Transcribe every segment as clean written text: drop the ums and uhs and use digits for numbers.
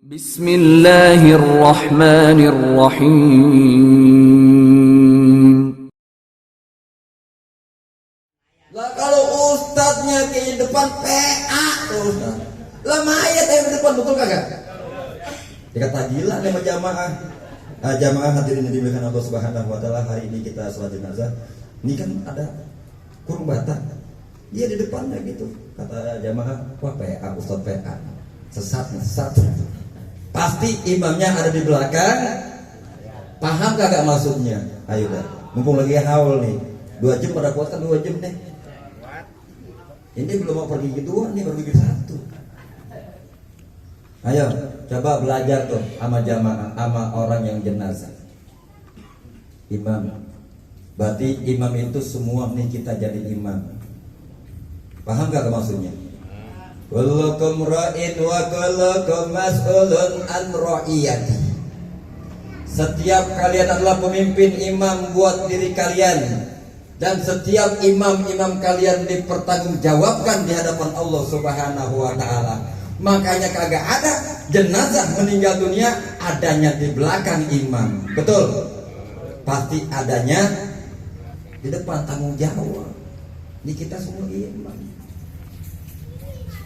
Bismillahirrahmanirrahim. Lah kalau ustadznya ke depan PA tuh, lah mayat yang di depan, betul kagak? Dekat tahlilan sama jamaah. Jamaah hadirin yang dimuliakan Allah Subhanahu wa taala, hari ini kita salat jenazah. Ini kan ada kurung batang. Dia di depannya gitu. Kata jamaah, wah PA, ustadz PA. Sesat. Pasti imamnya ada di belakang. Paham kagak maksudnya? Ayo dah. Mumpung lagi haul nih. 2 jam pada kuat kan 2 jam deh. Ini belum mau pergi kedua nih, baru pergi 1. Ayo, coba belajar tuh sama jamaah, sama orang yang jenazah. Imam. Berarti imam itu semua nih kita jadi imam. Paham gak maksudnya? Kullukum ra'in wa kullukum mas'ulun an ra'iyati. Setiap kalian adalah pemimpin imam buat diri kalian, dan setiap imam-imam kalian dipertanggungjawabkan di hadapan Allah Subhanahu wa taala. Makanya kagak ada jenazah meninggal dunia adanya di belakang imam. Betul? Pasti adanya di depan, tanggung jawab. Ini kita semua imam.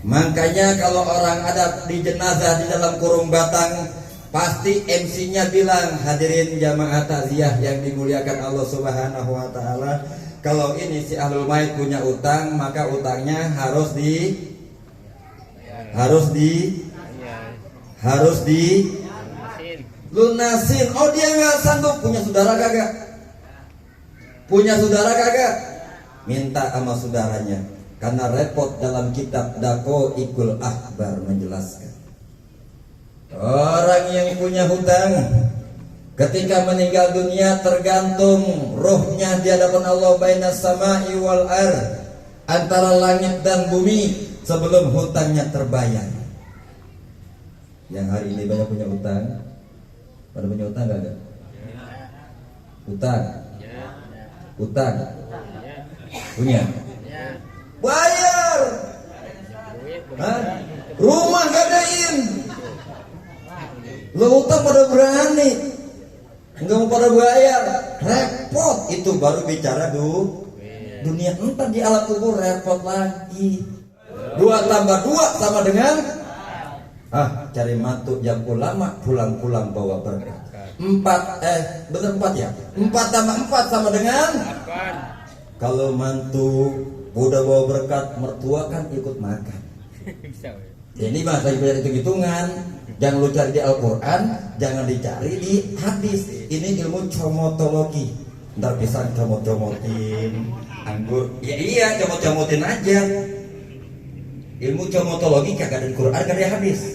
Makanya kalau orang ada di jenazah di dalam kurung batang, pasti MC-nya bilang, hadirin jamaah takziah yang dimuliakan Allah Subhanahu wa taala, kalau ini si ahlul mayit punya utang, maka utangnya harus lunasin. Oh, dia nggak sanggup, punya saudara kagak? Minta sama saudaranya. Karena repot dalam kitab Daqaiqul Akhbar menjelaskan, orang yang punya hutang ketika meninggal dunia tergantung rohnya di hadapan Allah, bainas sama'i wal ard, antara langit dan bumi, sebelum hutangnya terbayar. Yang hari ini banyak punya hutang, pada punya hutang gak ada? Hutang punya? Bayar. Rumah gadain. Lo utang pada berani, enggak mau pada bayar, repot. Itu baru bicara dunia. Entar di alam kubur repot lagi. 2 tambah 2 sama dengan cari mantu yang ulama, pulang-pulang bawa berkah. 4 bener 4 ya? 4 tambah 4 sama dengan 8. Kalau mantu udah bawa berkat, mertua kan ikut makan. Ini bahasa hitung-hitungan. Jangan lu cari di Al-Quran, jangan dicari di hadis. Ini ilmu comotologi. Ntar pisang comot-comotin anggur. Ya iya, comot-comotin aja. Ilmu comotologi kagak ada di Quran, kagak ada di hadis.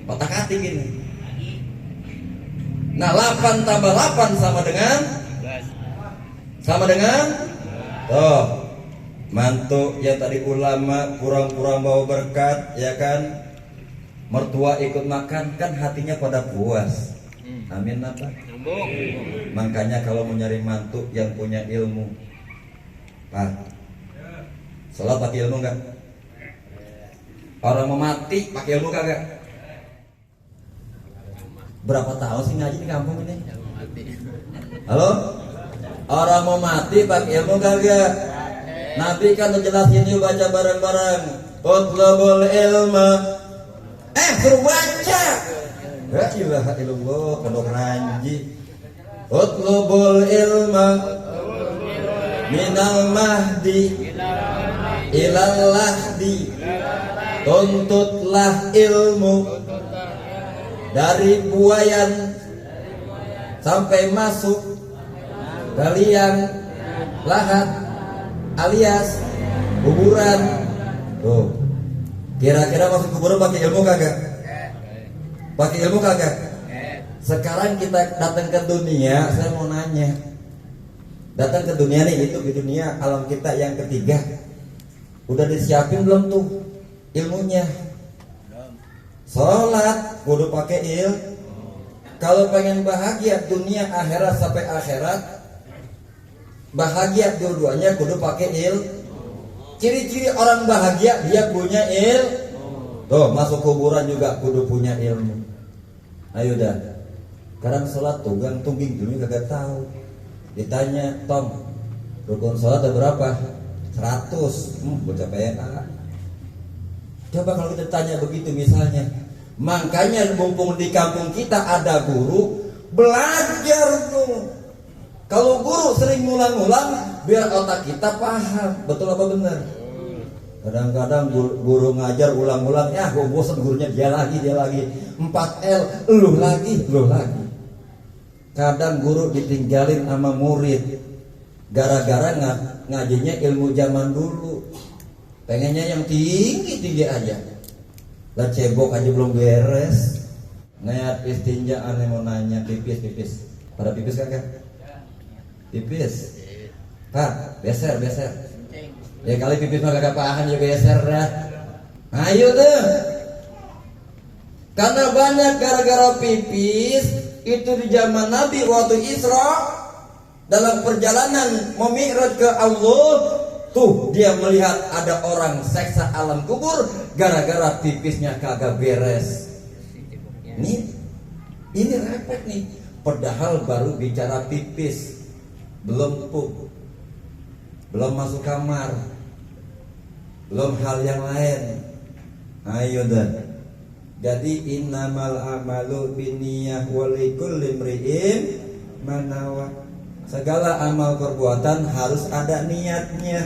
Otak-atik ini. Nah, 8 tambah 8 sama dengan tuh, mantu yang tadi ulama kurang-kurang bawa berkat, ya kan? Mertua ikut makan, kan hatinya pada puas. Amin apa? Makanya kalau mau nyari mantu yang punya ilmu, sholat pakai ilmu enggak? Orang mau mati pakai ilmu kagak? Berapa tahun sih ngaji di kampung ini? Halo? Orang mau mati pakai ilmu kagak? Nabi kan ngejelasin, yuk baca bareng-bareng. Utlubul ilma. Suruh baca. La ilaha illallah, pondok ranji. Utlubul ilma minal mahdi ilal lahdi. Tuntutlah ilmu dari buayan sampai masuk ke liang lahat alias kuburan. Tuh, kira-kira masuk kuburan pakai ilmu kagak? Pakai ilmu kagak? Sekarang kita datang ke dunia, saya mau nanya, datang ke dunia nih, itu di dunia alam kita yang ketiga, udah disiapin belum tuh ilmunya? Sholat kudu pakai Kalau pengen bahagia dunia akhirat sampai akhirat, bahagia dua-duanya kudu pakai Ciri-ciri orang bahagia dia punya Tuh, masuk kuburan juga kudu punya ilmu. Ayo dah. Kadang sholat tuh gang tungging dulu kagak tahu. Ditanya, Tom, rukun sholat ada berapa? 100. Bocah PA. Coba kalau kita tanya begitu misalnya. Makanya mumpung di kampung kita ada guru, belajar tuh. Kalau guru sering ngulang-ngulang, biar otak kita paham. Betul apa benar? Kadang-kadang guru ngajar ulang-ulang, ya gue bosan gurunya, dia lagi 4L, lu lagi. Kadang guru ditinggalin sama murid gara-gara ngajinya ilmu zaman dulu, pengennya yang tinggi aja. Lah cebok aja belum beres. Ngeliat istinja aneh mau nanya, pipis. Pada pipis kagak? Pipis. Pak, beser. Ya kali pipis mah kagak paham ya beser dah. Ayo tuh. Karena banyak gara-gara pipis itu di zaman Nabi waktu Isra dalam perjalanan mau mi'raj ke Allah, tuh dia melihat ada orang seksa alam kubur gara-gara pipisnya kagak beres. Ini repot nih. Padahal baru bicara pipis, belum pup, belum masuk kamar, belum hal yang lain. Ayo dan. Jadi innamal amalu binniyah wa likulli imri'in ma nawa. Segala amal perbuatan harus ada niatnya.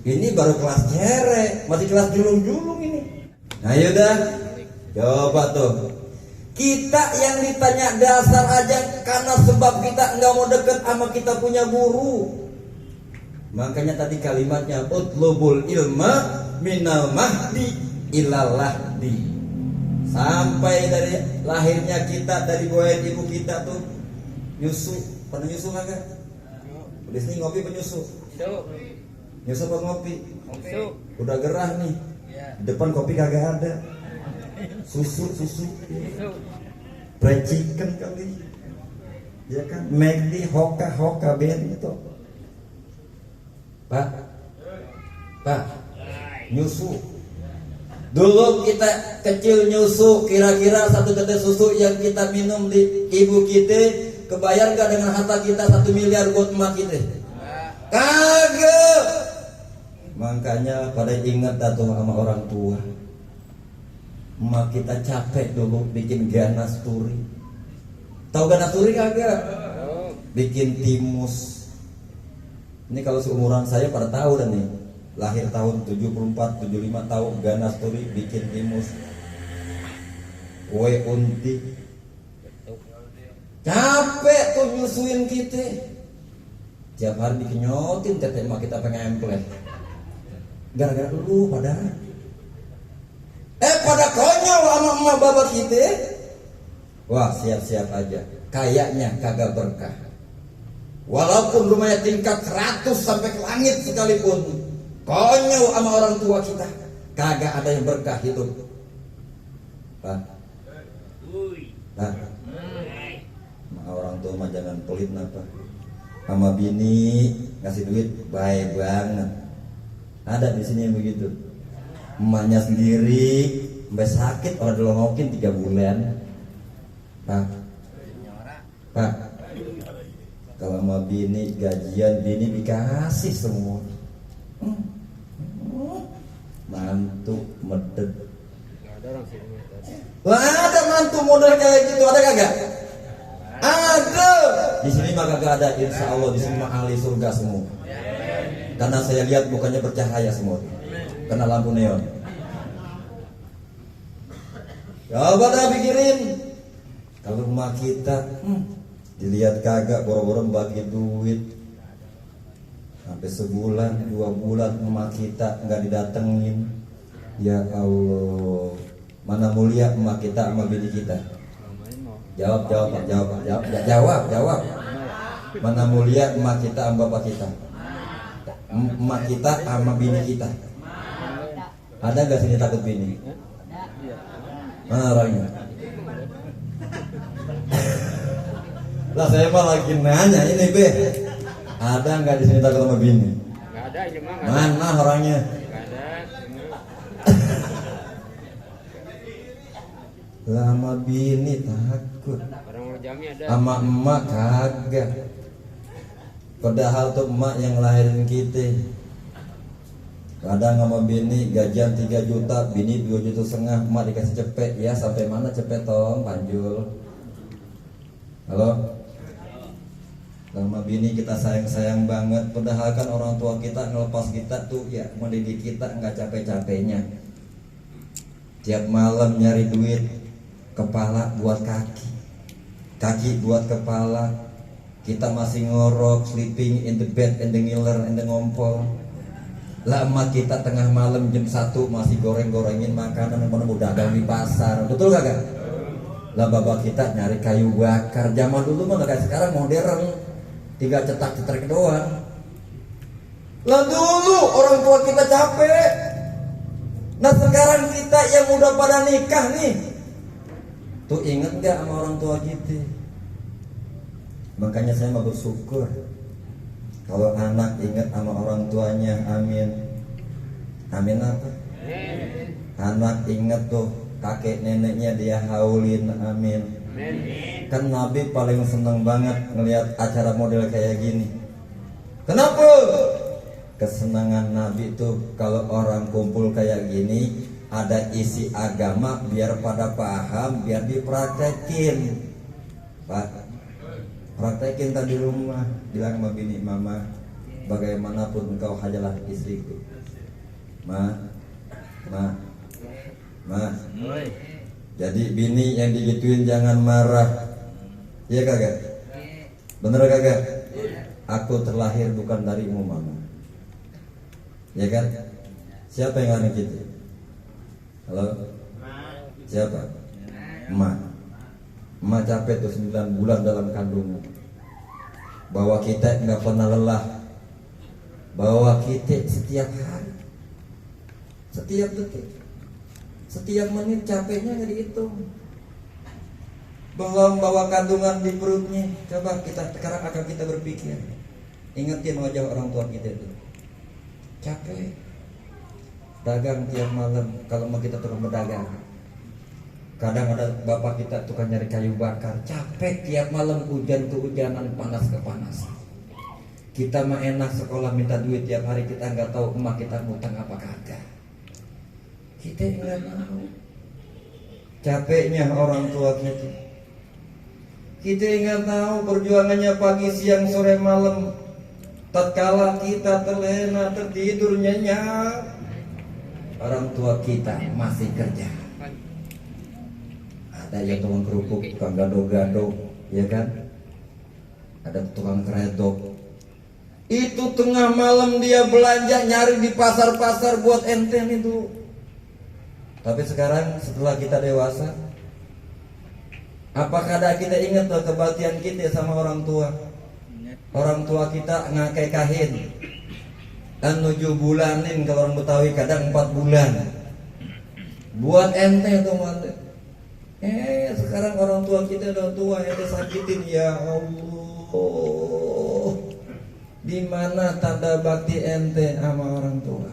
Ini baru kelas cerek, masih kelas julung-julung ini. Ayo dah. Coba tuh. Kita yang ditanya dasar aja karena sebab kita enggak mau deket sama kita punya guru. Makanya tadi kalimatnya utlubul ilma minal mahdi ilal lahdi. Sampai dari lahirnya kita, dari buayan ibu kita tuh nyusu. Pernah nyusu kagak? Udah sini ngopi penyusu. Nyusu apa ngopi? Udah gerah nih. Di depan kopi kagak ada. Susu. Fried chicken kali. Ya kan? McD, hoka ben itu. Pak, nyusu. Dulu kita kecil nyusu, kira-kira satu tetes susu yang kita minum di ibu kita, kebayar gak dengan harta kita 1 miliar buat emak kita? Kagak. Makanya pada ingat datu sama orang tua. Emak kita capek dulu bikin ganas turi. Tahu ganas turi kagak? Bikin timus. Ini kalau seumuran saya pada tahu dan nih. Lahir tahun 74, 75 tahun ganas turi bikin timus. Kue unti. Capek tuh nyusuin kita. Tiap hari dikenyotin teteh emak kita pengen emplek. Gara-gara dulu padahal. Pada konyol sama emak bapak kita. Wah, siap-siap aja. Kayaknya kagak berkah. Walaupun rumahnya tingkat 100 sampai ke langit sekalipun, konyol sama orang tua kita, kagak ada yang berkah hidup. Pak, orang tua mah jangan pelit napa. Sama bini ngasih duit baik banget. Ada di sini yang begitu. Emaknya sendiri sampai sakit orang dilongokin 3 bulan. Pak, kalau sama bini gajian bini dikasih semua. Mantu medek. Ada mantu model kayak gitu, ada kagak? Ada. Di sini mah kagak ada, insya Allah di sini mah ahli surga semua. Karena saya lihat mukanya bercahaya semua, kena lampu neon. Coba dah pikirin, kalau rumah kita dilihat kagak boro-boro bagi duit. Sampai sebulan, 2 bulan emak kita nggak didatengin. Ya Allah, mana mulia emak kita sama bini kita? Jawab. Mana mulia emak kita sama bapak kita? Emak kita sama bini kita? Ada nggak sini takut bini? Mana orangnya? Lah saya mah lagi nanya ini be. Ada nggak di sini takut sama bini? Nggak ada, cuma mana orangnya? Nggak ada. Lama bini takut, sama emak kagak. Padahal tuh emak yang lahirin kita. Kadang sama bini gajian 3 juta, bini 2,5 juta, emak dikasih cepet. Ya sampai mana cepet tong, Panjul? Halo? Sama bini kita sayang-sayang banget. Padahal kan orang tua kita ngelepas kita tuh ya mendidik kita nggak capek-capeknya. Tiap malam nyari duit, kepala buat kaki, kaki buat kepala. Kita masih ngorok, sleeping in the bed, in the ngiler, in the ngompol. Lama kita tengah malam jam 1 masih goreng-gorengin makanan yang mau dagang di pasar. Betul kagak? Lah bapak kita nyari kayu bakar. Zaman dulu mah kayak sekarang modern, 3 cetak-cetak doang. Lah dulu orang tua kita capek. Nah sekarang kita yang udah pada nikah nih, tuh inget gak sama orang tua kita? Makanya saya mau bersyukur kalau anak inget sama orang tuanya. Amin. Amin apa? Anak inget tuh kakek neneknya dia haulin. Amin. Kan Nabi paling seneng banget ngelihat acara model kayak gini. Kenapa? Kesenangan Nabi tuh kalau orang kumpul kayak gini, ada isi agama biar pada paham, biar dipraktekin. Pak, praktekin tadi rumah, bilang sama bini, mama, bagaimanapun engkau hanyalah istriku. Ma. Jadi bini yang digituin jangan marah. Iya kagak? Bener kagak? Aku terlahir bukan darimu, mama. Ya kan? Siapa yang ngaruh gitu? Halo? Siapa? Emak. Emak capek tuh 9 bulan dalam kandungan. Bahwa kita nggak pernah lelah. Bahwa kita setiap hari, setiap detik, setiap menit capeknya nggak dihitung. Belum bawa kandungan di perutnya. Coba kita sekarang akan kita berpikir. Ingetin wajah orang tua kita itu. Capek. Dagang tiap malam. Kalau mau kita terus berdagang. Kadang ada bapak kita tukang nyari kayu bakar. Capek tiap malam, hujan kehujanan, panas ke panas. Kita mah enak sekolah minta duit tiap hari. Kita nggak tahu emak kita ngutang apa kagak. Kita nggak tahu capeknya orang tua kita. Kita nggak tahu perjuangannya pagi, siang, sore, malam. Tatkala kita terlena, tertidur nyenyak, orang tua kita masih kerja. Ada yang tukang kerupuk, tukang gado-gado, ya kan? Ada tukang keredok. Itu tengah malam dia belanja nyari di pasar-pasar buat enten itu. Tapi sekarang setelah kita dewasa, apakah ada kita ingat loh kebaktian kita sama orang tua? Orang tua kita ngakai kahin dan 7 bulanin, kalau orang Betawi kadang 4 bulan buat ente tuh mante. Sekarang orang tua kita udah tua, ente sakitin, ya Allah. Di mana tanda bakti ente sama orang tua?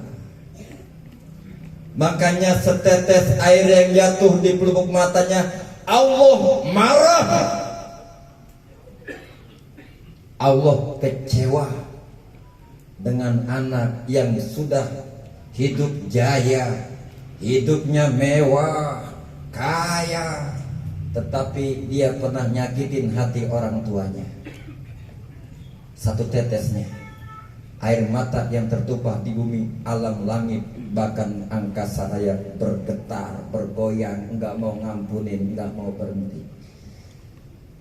Makanya setetes air yang jatuh di pelupuk matanya, Allah marah. Allah kecewa dengan anak yang sudah hidup jaya, hidupnya mewah, kaya, tetapi dia pernah nyakitin hati orang tuanya. Satu tetesnya air mata yang tertumpah di bumi, alam langit, bahkan angkasa raya bergetar, bergoyang, enggak mau ngampunin, enggak mau berhenti.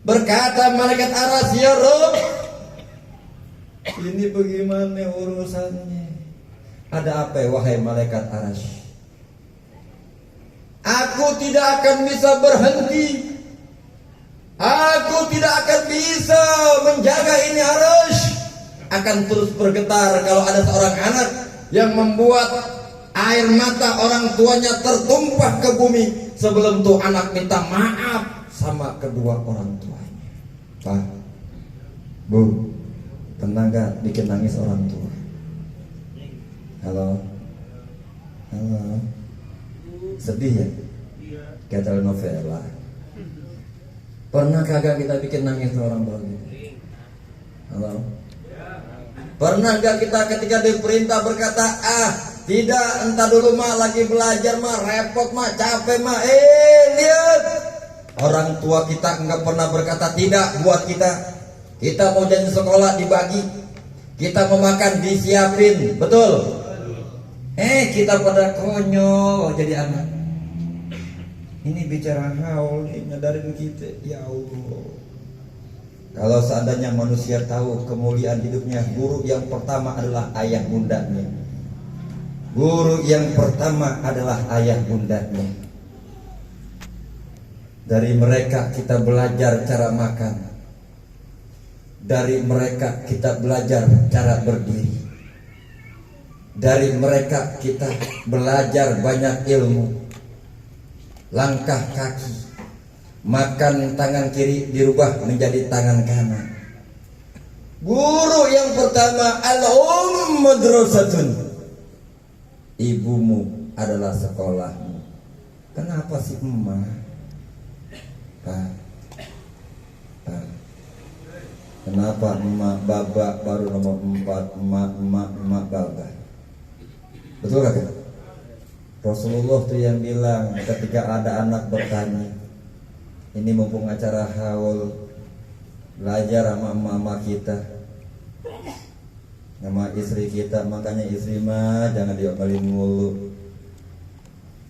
Berkata malaikat aras, ya Rabb, ini bagaimana urusannya? Ada apa wahai malaikat aras? Aku tidak akan bisa berhenti. Aku tidak akan bisa menjaga ini aras. Akan terus bergetar kalau ada seorang anak yang membuat air mata orang tuanya tertumpah ke bumi sebelum tuh anak minta maaf sama kedua orang tuanya. Pak, Bu, pernah gak bikin nangis orang tua? Halo? Halo? Sedih ya? kayak telenovela. Pernah kagak kita bikin nangis orang tua gitu? Halo? Pernah gak kita ketika diperintah berkata, tidak, entar dulu mah lagi belajar mah, repot mah, capek mah. Lihat, orang tua kita enggak pernah berkata tidak buat kita. Kita mau jalan sekolah dibagi, kita mau makan disiapin, betul? Kita pada konyol jadi anak. Ini bicara haul, nyadarin kita, ya Allah. Kalau seandainya manusia tahu kemuliaan hidupnya, guru yang pertama adalah ayah bundanya. Guru yang pertama adalah ayah bundanya. Dari mereka kita belajar cara makan. Dari mereka kita belajar cara berdiri. Dari mereka kita belajar banyak ilmu. Langkah kaki, makan tangan kiri dirubah menjadi tangan kanan. Guru yang pertama madrasatun. Ibumu adalah sekolahmu. Kenapa sih emak? Pak. Kenapa emak baba baru nomor 4, emak baba? Betul gak? Rasulullah tuh yang bilang ketika ada anak bertanya, ini mumpung acara haul, belajar sama mama kita, sama istri kita. Makanya istri mah jangan diomelin mulu.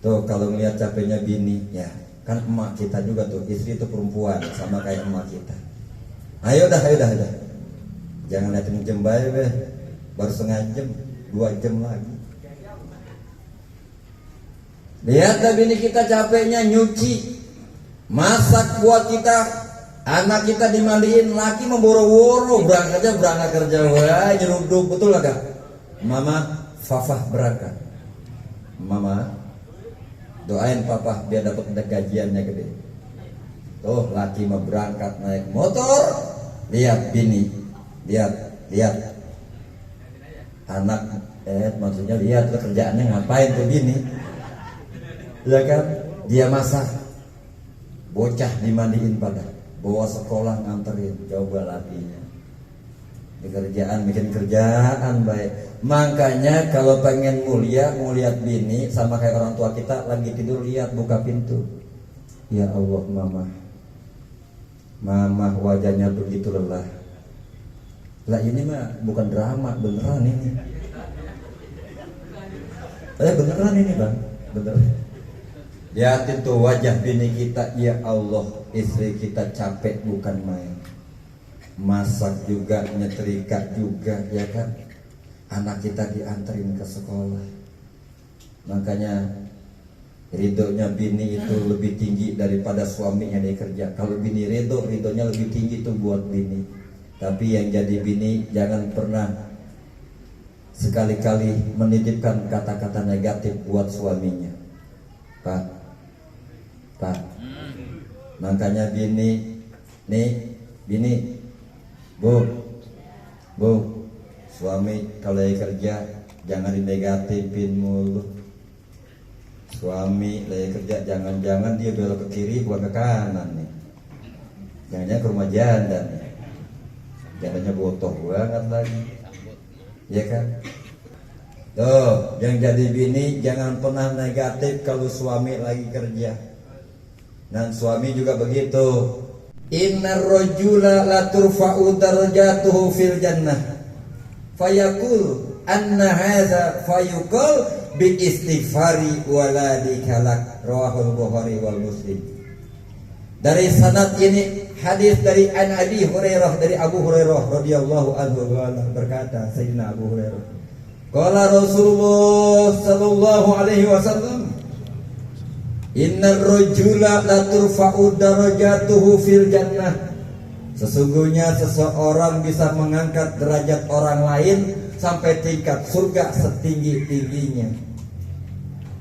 Tuh kalau ngeliat capeknya bini, ya kan emak kita juga tuh, istri itu perempuan sama kayak emak kita. Ayo dah. Jangan liatin jam bae be, baru setengah jam, 2 jam lagi. Lihat dah bini kita capeknya nyuci, masak buat kita, anak kita dimandiin, laki memboro-boro berangkat kerja, wah nyeruduk, betul gak? Mama Fafah berangkat, mama doain papa biar dapat gajiannya gede. Tuh laki mau berangkat naik motor, lihat bini, lihat anak, maksudnya lihat kerjaannya ngapain tuh bini. Ya kan, dia masak, bocah dimandiin pada, bawa sekolah nganterin, coba lakinya. Di kerjaan bikin kerjaan baik. Makanya kalau pengen mulia, mau lihat bini sama kayak orang tua kita lagi tidur, lihat buka pintu. Ya Allah, mama wajahnya begitu lelah. Lah ini mah bukan drama, beneran ini. Beneran ini bang, beneran. Lihatin tuh wajah bini kita, ya Allah, istri kita capek bukan main. Masak juga, nyetrika juga, ya kan. Anak kita dianterin ke sekolah. Makanya ridhonya bini itu lebih tinggi daripada suaminya dia kerja. Kalau bini ridhonya lebih tinggi tuh buat bini. Tapi yang jadi bini jangan pernah sekali-kali menitipkan kata-kata negatif buat suaminya. Pak, makanya bini, bu, suami kalau kerja jangan dinegatifin mulu. Suami lagi kerja jangan-jangan dia belok ke kiri bukan ke kanan nih. Jangan-jangan ke rumah janda nih. Jandanya botoh banget lagi, ya kan? Tuh, yang jadi bini jangan pernah negatif kalau suami lagi kerja. Dan suami juga begitu. Innar rajula la turfa'u darajatuhu fil jannah fayaqul anna hadza fayuqal bi istighfari waladika lak, rawahul Bukhari wal Muslim. Dari sanad ini hadis dari Abi Hurairah, dari Abu Hurairah radhiyallahu anhu berkata, Sayyidina Abu Hurairah, qala Rasulullah sallallahu alaihi wasallam, innar rajula la turfa'u darajatuhu fil jannah. Sesungguhnya seseorang bisa mengangkat derajat orang lain sampai tingkat surga setinggi-tingginya.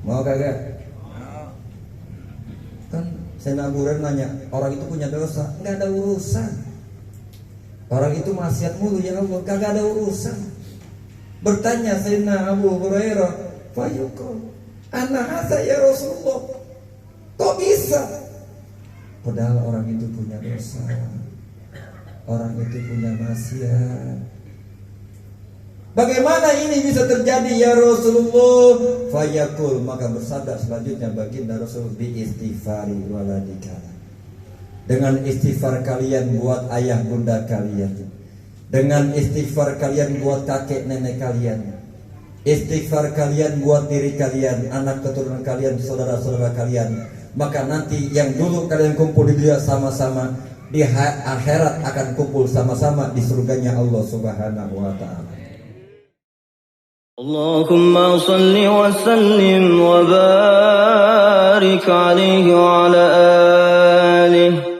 Mau kagak? Kan Sayyidina Abu Hurairah nanya, orang itu punya dosa? Enggak ada urusan. Orang itu maksiat mulu, ya Allah, kagak ada urusan. Bertanya Sayyidina Abu Hurairah, fayuqul ana hadza ya Rasulullah, kok bisa Padahal orang itu punya dosa, orang itu punya maksiat. Bagaimana ini bisa terjadi ya Rasulullah? Fayaqul, maka bersabda selanjutnya baginda Rasul, bi istighfari waladika. Dengan istighfar kalian buat ayah bunda kalian, dengan istighfar kalian buat kakek nenek kalian, istighfar kalian buat diri kalian, anak keturunan kalian, saudara-saudara kalian, maka nanti yang dulu kalian kumpul di dunia sama-sama, di akhirat akan kumpul sama-sama di surganya Allah Subhanahu wa taala. Allahumma salli wa sallim wa barik alaihi wa ala alihi